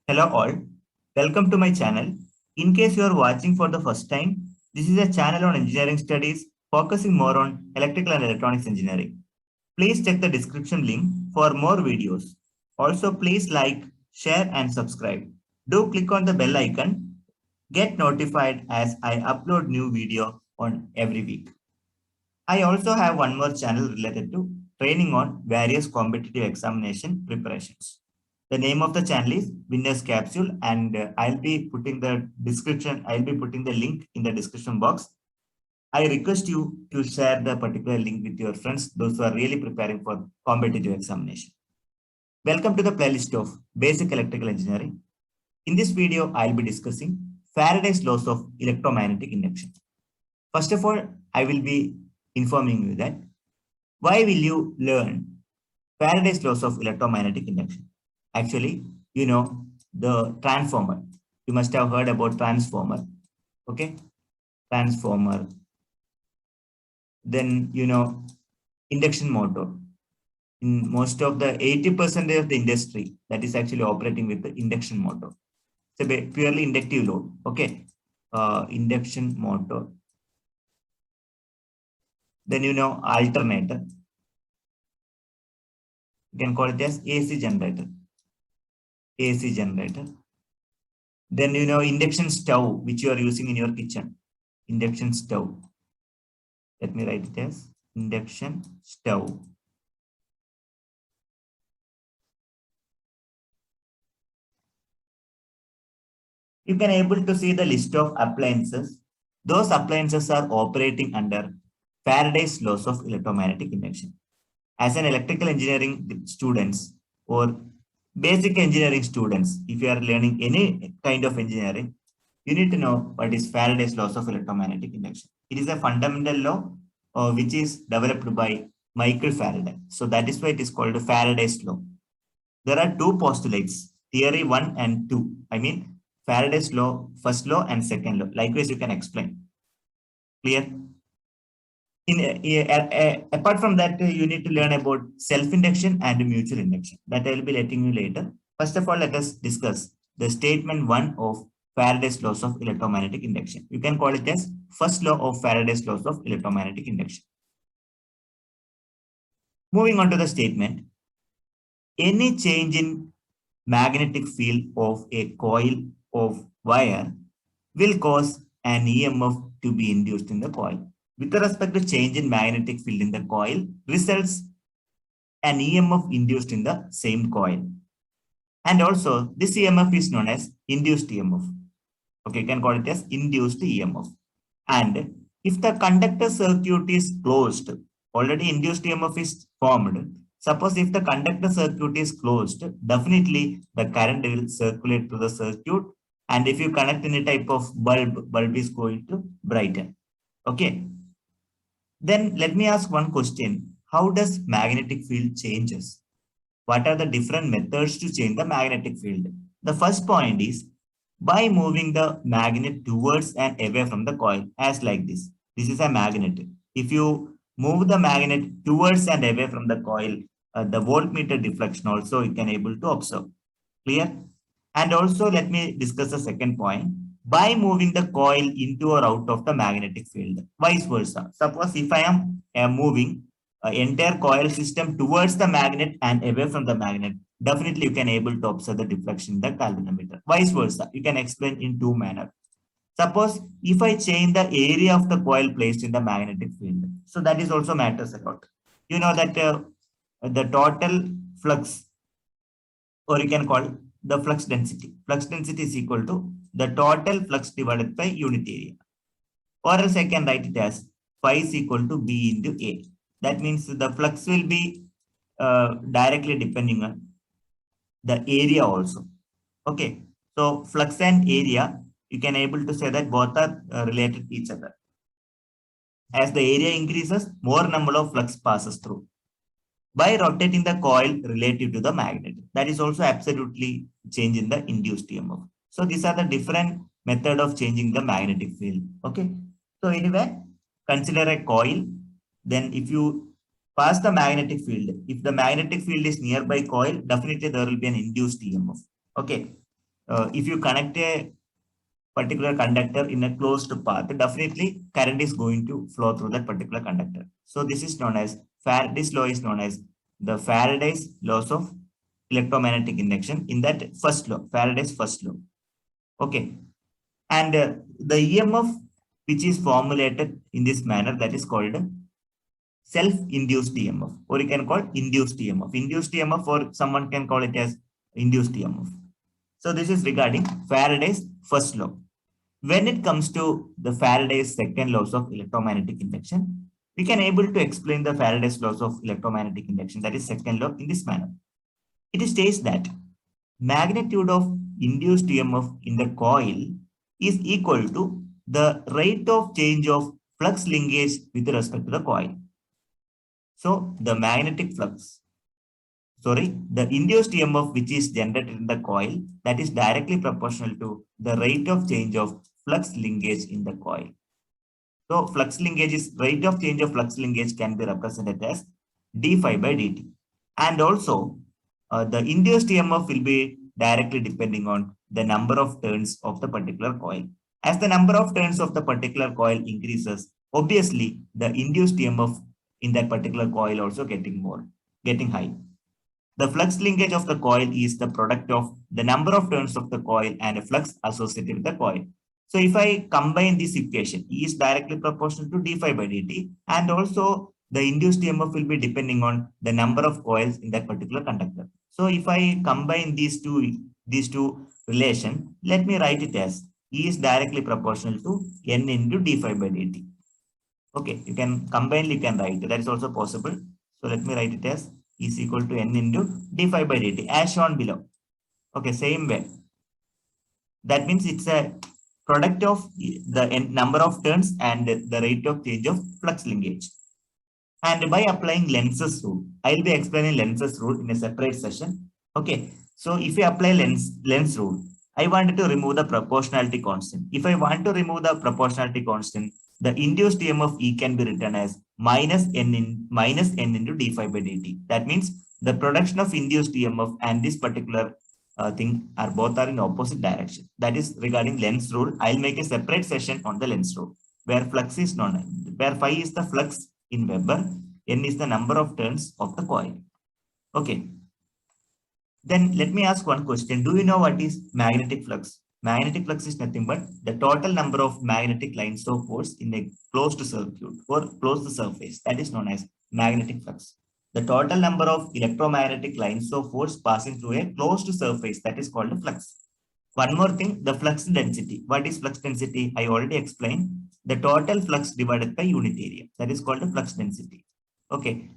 Hello all, welcome to my channel. In case you are watching for the first time, this is a channel on engineering studies focusing more on electrical and electronics engineering. Please check the description link for more videos. Also, please like, share and subscribe. Do click on the bell icon. Get notified as I upload new video on every week. I also have one more channel related to training on various competitive examination preparations. The name of the channel is Winners Capsule, and I'll be putting the link in the description box. I request you to share the particular link with your friends, those who are really preparing for competitive examination. Welcome to the playlist of Basic Electrical Engineering. In this video, I'll be discussing Faraday's laws of electromagnetic induction. First of all, I will be informing you that why will you learn Faraday's laws of electromagnetic induction? Actually, you know the transformer. You must have heard about transformer. Okay, transformer. Then induction motor. In most of the 80% of the industry that is actually operating with the induction motor. It's a purely inductive load. Okay, induction motor. Then alternator. You can call it as AC generator. AC generator. Then induction stove, which you are using in your kitchen. Induction stove. Let me write it as induction stove. You can able to see the list of appliances. Those appliances are operating under Faraday's laws of electromagnetic induction. As an electrical engineering students or basic engineering students, if you are learning any kind of engineering, you need to know what is Faraday's laws of electromagnetic induction. It is a fundamental law which is developed by Michael Faraday. So that is why it is called Faraday's law. There are two postulates, theory 1 and 2. I mean Faraday's law, first law and second law. Likewise, you can explain. Clear? Apart from that, you need to learn about self-induction and mutual induction. That I will be letting you later. First of all, let us discuss the statement 1 of Faraday's laws of electromagnetic induction. You can call it as first law of Faraday's laws of electromagnetic induction. Moving on to the statement, any change in magnetic field of a coil of wire will cause an EMF to be induced in the coil. With respect to change in magnetic field in the coil, results an EMF induced in the same coil. And also, this EMF is known as induced EMF. Okay, you can call it as induced EMF. And if the conductor circuit is closed, already induced EMF is formed. Suppose if the conductor circuit is closed, definitely the current will circulate through the circuit. And if you connect any type of bulb is going to brighten. Okay. Then let me ask one question. How does magnetic field changes? What are the different methods to change the magnetic field? The first point is by moving the magnet towards and away from the coil, as like this. This is a magnet. If you move the magnet towards and away from the coil, the voltmeter deflection also you can able to observe. Clear? And also let me discuss the second point. By moving the coil into or out of the magnetic field, vice versa. Suppose if I am moving entire coil system towards the magnet and away from the magnet, definitely you can able to observe the deflection in the galvanometer. Vice versa, you can explain in two manner. Suppose if I change the area of the coil placed in the magnetic field, so that is also matters a lot. You know that the total flux, or you can call the flux density. Flux density is equal to the total flux divided by unit area. Or else I can write it as phi is equal to B into A. That means the flux will be directly depending on the area also. Okay. So flux and area, you can able to say that both are related to each other. As the area increases, more number of flux passes through by rotating the coil relative to the magnet. That is also absolutely change in the induced EMF. So these are the different method of changing the magnetic field. Okay. So anyway, consider a coil. Then if you pass the magnetic field, if the magnetic field is nearby coil, definitely there will be an induced EMF. Okay. if you connect a particular conductor in a closed path, definitely current is going to flow through that particular conductor. So this is known as Faraday's law, is known as the Faraday's laws of electromagnetic induction. In that first law, Faraday's first law. Okay. And the EMF which is formulated in this manner, that is called self-induced EMF, or you can call induced EMF. Induced EMF, or someone can call it as induced EMF. So this is regarding Faraday's first law. When it comes to the Faraday's second laws of electromagnetic induction, we can able to explain the Faraday's laws of electromagnetic induction, that is second law, in this manner. It states that magnitude of induced EMF in the coil is equal to the rate of change of flux linkage with respect to the coil. So the magnetic flux, the induced EMF which is generated in the coil, that is directly proportional to the rate of change of flux linkage in the coil. So flux linkage is rate of change of flux linkage can be represented as d phi by dt. And also the induced EMF will be directly depending on the number of turns of the particular coil. As the number of turns of the particular coil increases, obviously the induced EMF in that particular coil also getting high. The flux linkage of the coil is the product of the number of turns of the coil and a flux associated with the coil. So if I combine this equation, E is directly proportional to d phi by dt, and also the induced EMF will be depending on the number of coils in that particular conductor. So if I combine these two relations, let me write it as E is directly proportional to N into d phi by dt. Okay, you can combine, you can write. That is also possible. So let me write it as E is equal to N into d phi by dt as shown below. Okay, same way. That means it's a product of the number of turns and the rate of change of flux linkage. And by applying Lenz's rule, I'll be explaining Lenz's rule in a separate session. Okay, so if you apply Lenz rule, I wanted to remove the proportionality constant. If I want to remove the proportionality constant, the induced EMF E can be written as minus N into d phi by dt. That means the production of induced EMF and this particular thing both are in opposite direction. That is regarding Lenz rule. I'll make a separate session on the Lenz rule, where flux is known, where phi is the flux in Weber, N is the number of turns of the coil. Okay. Then let me ask one question. Do you know what is magnetic flux? Magnetic flux is nothing but the total number of magnetic lines of force in a closed circuit or closed surface. That is known as magnetic flux. The total number of electromagnetic lines of force passing through a closed surface, that is called a flux. One more thing, the flux density. What is flux density? I already explained. The total flux divided by unit area. That is called the flux density. Okay,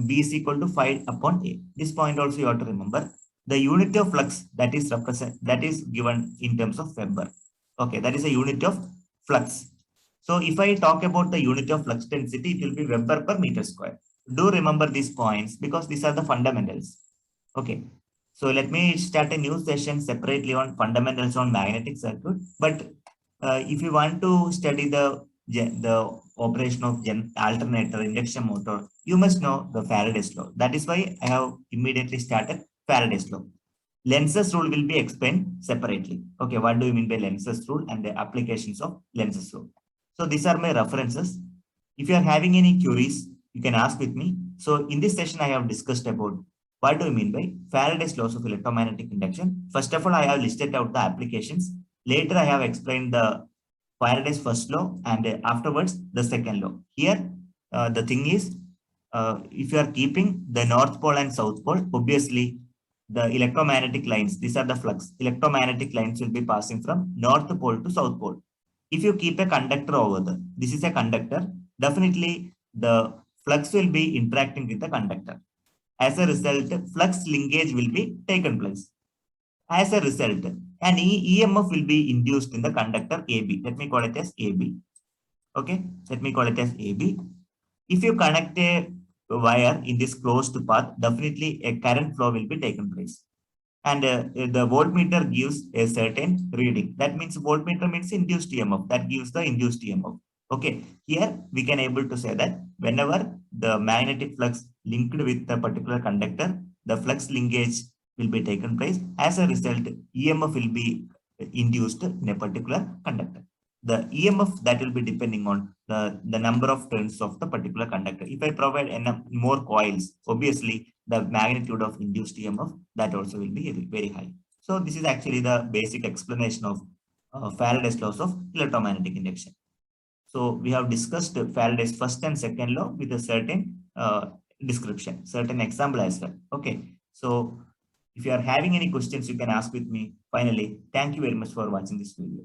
B is equal to phi upon A. This point also you have to remember. The unit of flux that is given in terms of Weber. Okay, that is a unit of flux. So if I talk about the unit of flux density, it will be Weber per meter square. Do remember these points because these are the fundamentals. Okay, so let me start a new session separately on fundamentals on magnetic circuit. But if you want to study the operation of alternator, induction motor, you must know the Faraday's law. That is why I have immediately started Faraday's law. Lenz's rule will be explained separately. Okay, what do you mean by Lenz's rule and the applications of Lenz's rule? So these are my references. If you are having any queries, you can ask with me. So in this session, I have discussed about what do you mean by Faraday's laws of electromagnetic induction. First of all, I have listed out the applications. Later, I have explained the Faraday's first law and afterwards the second law. Here, the thing is, if you are keeping the North Pole and South Pole, obviously the electromagnetic lines, these are the flux. Electromagnetic lines will be passing from North Pole to South Pole. If you keep a conductor over there, this is a conductor, definitely the flux will be interacting with the conductor. As a result, flux linkage will be taken place. As a result, an EMF will be induced in the conductor AB. Let me call it as AB. Okay, let me call it as AB. If you connect a wire in this closed path, definitely a current flow will be taken place. And the voltmeter gives a certain reading. That means voltmeter means induced EMF. That gives the induced EMF. Okay, here we can able to say that whenever the magnetic flux linked with the particular conductor, the flux linkage will be taken place. As a result, EMF will be induced in a particular conductor. The EMF that will be depending on the number of turns of the particular conductor. If I provide more coils, obviously the magnitude of induced EMF that also will be very high. So this is actually the basic explanation of Faraday's laws of electromagnetic induction. So we have discussed Faraday's first and second law with a certain description, certain example as well. Okay. So if you are having any questions, you can ask with me. Finally, thank you very much for watching this video.